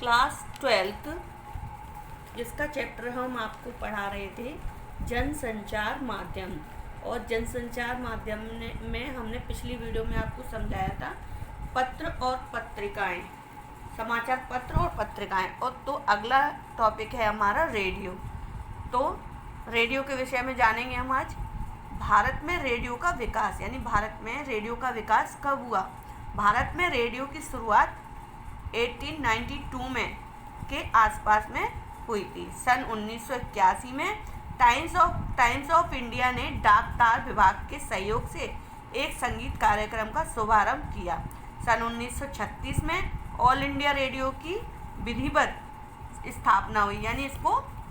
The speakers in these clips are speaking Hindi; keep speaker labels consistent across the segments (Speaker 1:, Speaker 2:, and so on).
Speaker 1: क्लास 12th जिसका चैप्टर हम आपको पढ़ा रहे थे जनसंचार माध्यम। और जनसंचार माध्यम में हमने पिछली वीडियो में आपको समझाया था पत्र और पत्रिकाएं, समाचार पत्र और पत्रिकाएं। और तो अगला टॉपिक है हमारा रेडियो। तो रेडियो के विषय में जानेंगे हम आज। भारत में रेडियो का विकास, यानी भारत में रेडियो का विकास कब हुआ। भारत में रेडियो की शुरुआत 1892 में के आसपास में हुई थी। सन 1981 में टाइम्स ऑफ इंडिया ने डाक तार विभाग के सहयोग से एक संगीत कार्यक्रम का शुभारंभ किया। सन 1936 में ऑल इंडिया रेडियो की विधिवत स्थापना हुई, यानी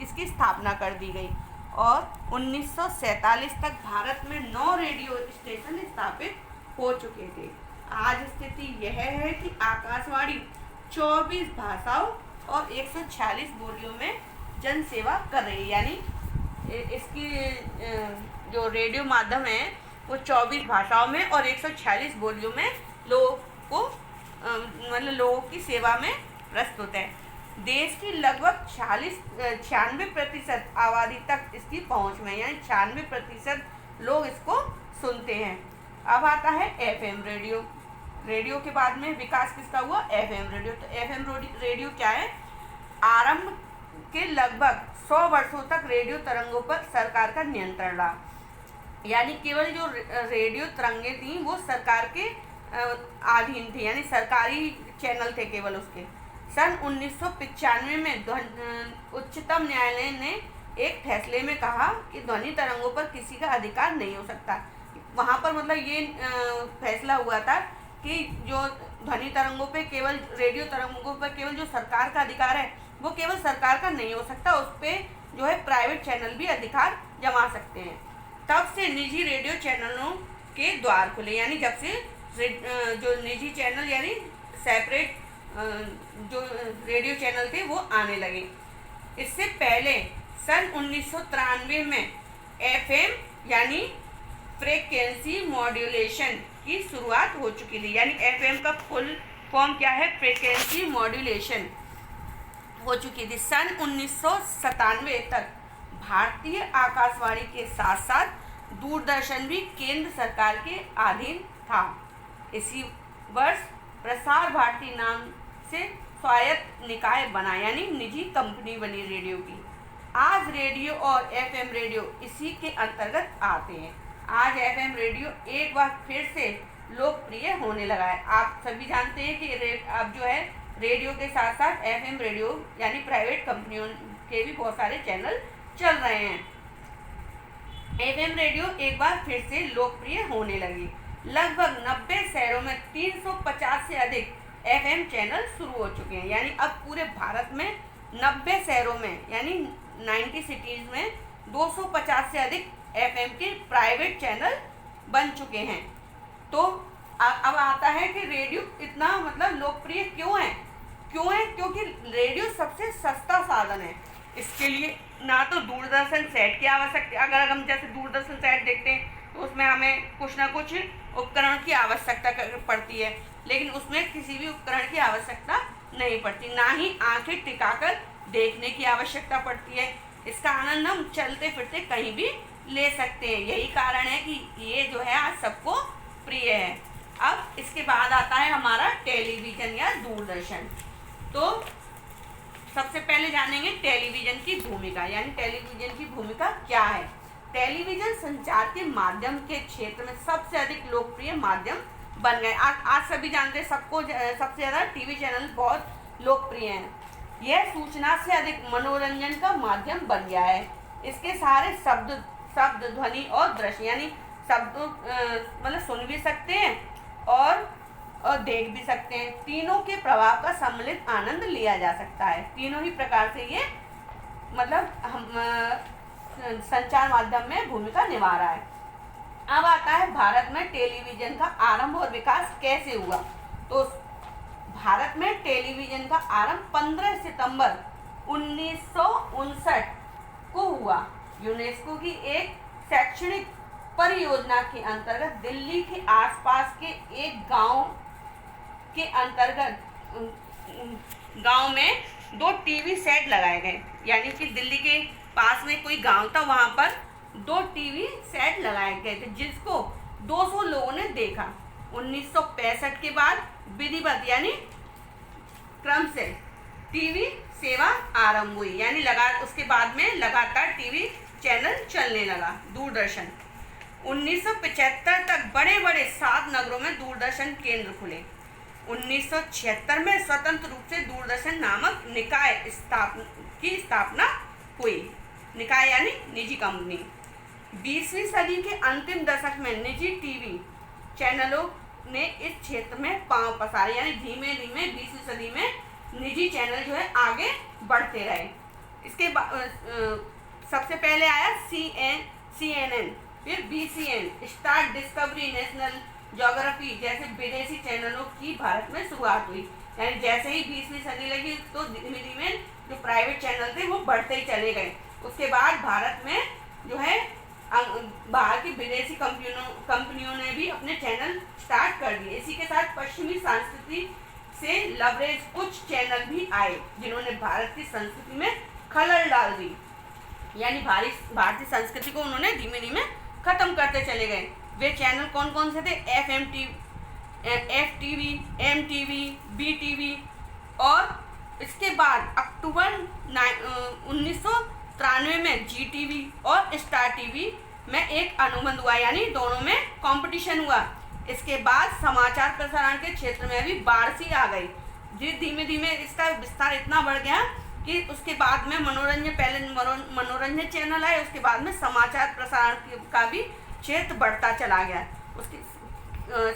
Speaker 1: इसकी स्थापना कर दी गई। और 1947 तक भारत में 9 रेडियो स्टेशन स्थापित हो चुके थे। आज स्थिति यह है कि आकाशवाणी 24 भाषाओं और 146 बोलियों में जन सेवा कर रही है। यानी इसकी जो रेडियो माध्यम है वो 24 भाषाओं में और 146 बोलियों में लोगों की सेवा में प्रस्तुत है। देश की लगभग 96% आबादी तक इसकी पहुंच में, यानी 96% लोग इसको सुनते हैं। अब आता है एफएम रेडियो। रेडियो के बाद में विकास किसका हुआ? FM radio. तो एफएम रेडियो क्या है? आरंभ के लगभग 100 वर्षों तक रेडियो तरंगों पर सरकार का नियंत्रण रहा, यानी केवल जो रेडियो तरंगे थी वो सरकार के अधीन थी, यानी सरकारी चैनल थे केवल उसके। सन 1995 में उच्चतम न्यायालय ने एक फैसले में कहा कि ध्वनि तरंगों पर किसी का अधिकार नहीं हो सकता। वहाँ पर मतलब ये फैसला हुआ था कि जो ध्वनि तरंगों पे केवल रेडियो तरंगों पर केवल जो सरकार का अधिकार है वो केवल सरकार का नहीं हो सकता, उस पर जो है प्राइवेट चैनल भी अधिकार जमा सकते हैं। तब से निजी रेडियो चैनलों के द्वार खुले, यानी जब से जो निजी चैनल यानी सेपरेट जो रेडियो चैनल थे वो आने लगे। इससे पहले सन 1993 में एफएम यानी फ्रीक्वेंसी मॉड्यूलेशन की शुरुआत हो चुकी थी। यानी एफएम का फुल फॉर्म क्या है? फ्रीक्वेंसी मॉड्यूलेशन हो चुकी थी। सन 1997 तक भारतीय आकाशवाणी के साथ साथ दूरदर्शन भी केंद्र सरकार के अधीन था। इसी वर्ष प्रसार भारती नाम से स्वायत्त निकाय बना, यानी निजी कंपनी बनी रेडियो की। आज रेडियो और एफएम रेडियो इसी के अंतर्गत आते हैं। आज एफएम रेडियो एक बार फिर से लोकप्रिय होने लगा है। आप सभी जानते हैं कि अब जो है रेडियो के साथ साथ एफएम रेडियो यानी प्राइवेट कंपनियों के भी बहुत सारे चैनल चल रहे हैं। एफएम रेडियो एक बार फिर से लोकप्रिय होने लगी। लगभग 90 शहरों में 350 से अधिक एफएम चैनल शुरू हो चुके हैं। यानी अब पूरे भारत में 90 शहरों में यानी 90 सिटीज़ में 250 से अधिक एफएम के प्राइवेट चैनल बन चुके हैं। तो अब आता है कि रेडियो इतना मतलब लोकप्रिय क्यों है? क्योंकि रेडियो सबसे सस्ता साधन है। इसके लिए ना तो दूरदर्शन सेट की आवश्यकता, अगर हम जैसे दूरदर्शन सेट देखते हैं तो उसमें हमें कुछ ना कुछ उपकरण की आवश्यकता पड़ती है, लेकिन उसमें किसी भी उपकरण की आवश्यकता नहीं पड़ती, ना ही आंखें टिकाकर देखने की आवश्यकता पड़ती है। इसका आनंद हम चलते फिरते कहीं भी ले सकते हैं। यही कारण है कि ये जो है आज सबको प्रिय है। अब इसके बाद आता है हमारा टेलीविज़न या दूरदर्शन। तो सबसे पहले जानेंगे टेलीविज़न की भूमिका, यानी टेलीविज़न की भूमिका क्या है। टेलीविज़न संचार के माध्यम के क्षेत्र में सबसे अधिक लोकप्रिय माध्यम बन गए। आज सभी जानते हैं, सबको सबसे ज़्यादा टीवी चैनल बहुत लोकप्रिय हैं। यह सूचना से अधिक मनोरंजन का माध्यम बन गया है। इसके सारे शब्द ध्वनि और दृश्य, यानी शब्द मतलब सुन भी सकते हैं और देख भी सकते हैं। तीनों के प्रभाव का सम्मिलित आनंद लिया जा सकता है। तीनों ही प्रकार से ये मतलब हम संचार माध्यम में भूमिका निभा रहा है। अब आता है भारत में टेलीविज़न का आरंभ और विकास कैसे हुआ। तो भारत में टेलीविज़न का आरंभ 15 सितंबर 1959 को हुआ। यूनेस्को की एक शैक्षणिक परियोजना के अंतर्गत दिल्ली के आसपास के एक गांव के अंतर्गत गांव में 2 टीवी सेट लगाए गए, यानी कि दिल्ली के पास में कोई गांव था, वहां पर 2 टीवी सेट लगाए गए थे जिसको 200 लोगों ने देखा। 1965 के बाद विधिवत यानी क्रम से टीवी सेवा आरंभ हुई, यानी उसके बाद में लगातार टीवी चैनल चलने लगा। दूरदर्शन 1975 तक बड़े बड़े 7 नगरों में दूरदर्शन केंद्र खुले। 1976 में स्वतंत्र रूप से दूरदर्शन नामक निकाय की स्थापना हुई। निकाय यानी निजी कंपनी। 20वीं सदी के अंतिम दशक में निजी टीवी चैनलों ने इस क्षेत्र में पांव पसारे, यानी धीमे धीमे 20वीं सदी में निजी चैनल जो है आगे बढ़ते रहे। इसके सबसे पहले आया CNN, फिर BCN, star discovery, national geography जैसे विदेशी चैनलों की भारत में शुरुआत हुई। यानी जैसे ही 20वीं सदी लगी तो धीमे धीमे जो प्राइवेट चैनल थे वो बढ़ते ही चले गए। उसके बाद भारत में जो है बाहर की विदेशी कंपनियों ने भी अपने चैनल स्टार्ट कर दिए। इसी के साथ पश्चिमी संस्कृति से लवरेज कुछ चैनल भी आए जिन्होंने भारत की संस्कृति में खलल डाल दी, यानी भारतीय संस्कृति को उन्होंने धीमे धीमे खत्म करते चले गए। वे चैनल कौन कौन से थे? FTV, MTV, BTV और इसके बाद अक्टूबर 1993 में GTV और स्टार टीवी में एक अनुबंध हुआ, यानी दोनों में कंपटीशन हुआ। इसके बाद समाचार प्रसारण के क्षेत्र में भी बारसी आ गई। धीमे धीमे इसका विस्तार इतना बढ़ गया कि उसके बाद में पहले मनोरंजन चैनल आए, उसके बाद में समाचार प्रसारण का भी क्षेत्र बढ़ता चला गया। उसके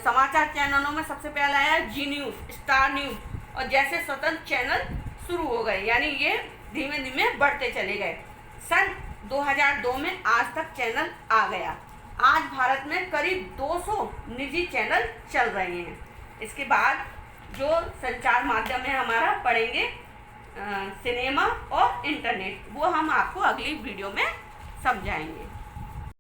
Speaker 1: समाचार चैनलों में सबसे पहला आया जी न्यूज़, स्टार न्यूज़ और जैसे स्वतंत्र चैनल शुरू हो गए, यानी ये धीमे धीमे बढ़ते चले गए। सन 2002 में आज तक चैनल आ गया। आज भारत में करीब 200 निजी चैनल चल रहे हैं। इसके बाद जो संचार माध्यम है हमारा पढ़ेंगे सिनेमा और इंटरनेट, वो हम आपको अगली वीडियो में समझाएंगे।